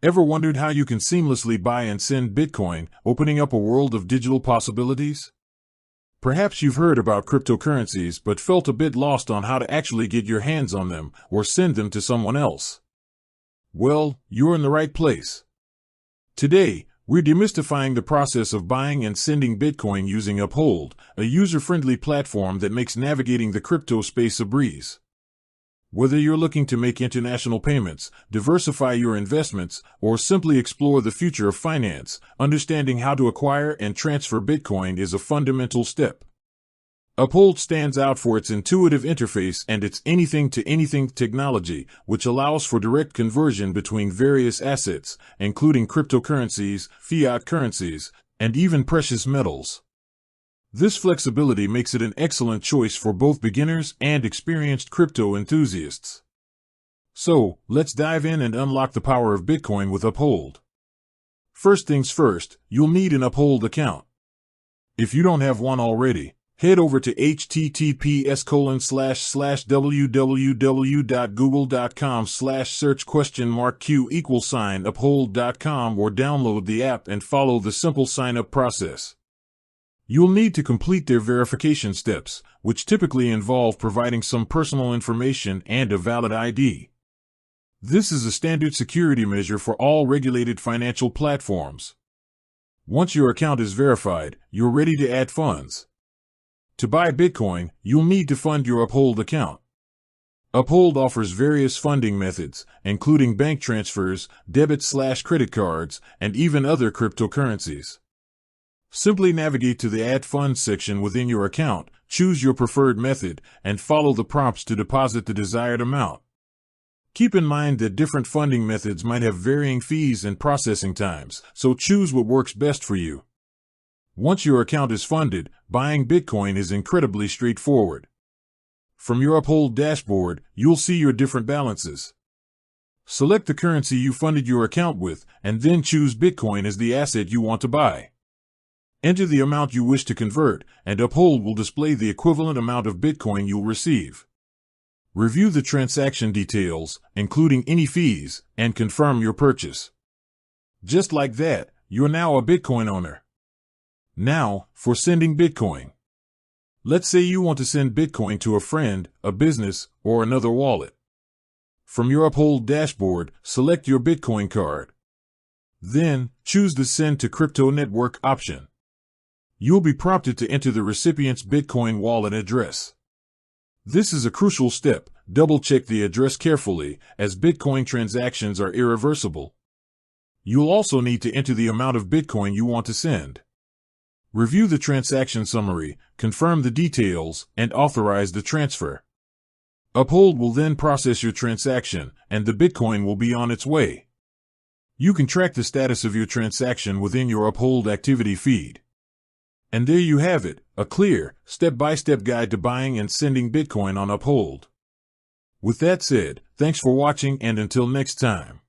Ever wondered how you can seamlessly buy and send Bitcoin, opening up a world of digital possibilities? Perhaps you've heard about cryptocurrencies but felt a bit lost on how to actually get your hands on them or send them to someone else. Well, you're in the right place. Today, we're demystifying the process of buying and sending Bitcoin using Uphold, a user-friendly platform that makes navigating the crypto space a breeze. Whether you're looking to make international payments, diversify your investments, or simply explore the future of finance, understanding how to acquire and transfer Bitcoin is a fundamental step. Uphold stands out for its intuitive interface and its anything-to-anything technology, which allows for direct conversion between various assets, including cryptocurrencies, fiat currencies, and even precious metals. This flexibility makes it an excellent choice for both beginners and experienced crypto enthusiasts. So, let's dive in and unlock the power of Bitcoin with Uphold. First things first, you'll need an Uphold account. If you don't have one already, head over to https://www.google.com/search?Q=uphold.com or download the app and follow the simple sign-up process. You'll need to complete their verification steps, which typically involve providing some personal information and a valid ID. This is a standard security measure for all regulated financial platforms. Once your account is verified, you're ready to add funds. To buy Bitcoin, you'll need to fund your Uphold account. Uphold offers various funding methods, including bank transfers, debit/credit cards, and even other cryptocurrencies. Simply navigate to the Add Funds section within your account, choose your preferred method, and follow the prompts to deposit the desired amount. Keep in mind that different funding methods might have varying fees and processing times, so choose what works best for you. Once your account is funded, buying Bitcoin is incredibly straightforward. From your Uphold dashboard, you'll see your different balances. Select the currency you funded your account with, and then choose Bitcoin as the asset you want to buy. Enter the amount you wish to convert, and Uphold will display the equivalent amount of Bitcoin you'll receive. Review the transaction details, including any fees, and confirm your purchase. Just like that, you're now a Bitcoin owner. Now, for sending Bitcoin. Let's say you want to send Bitcoin to a friend, a business, or another wallet. From your Uphold dashboard, select your Bitcoin card. Then, choose the Send to Crypto Network option. You'll be prompted to enter the recipient's Bitcoin wallet address. This is a crucial step. Double-check the address carefully, as Bitcoin transactions are irreversible. You'll also need to enter the amount of Bitcoin you want to send. Review the transaction summary, confirm the details, and authorize the transfer. Uphold will then process your transaction, and the Bitcoin will be on its way. You can track the status of your transaction within your Uphold activity feed. And there you have it, a clear, step-by-step guide to buying and sending Bitcoin on Uphold. With that said, thanks for watching and until next time.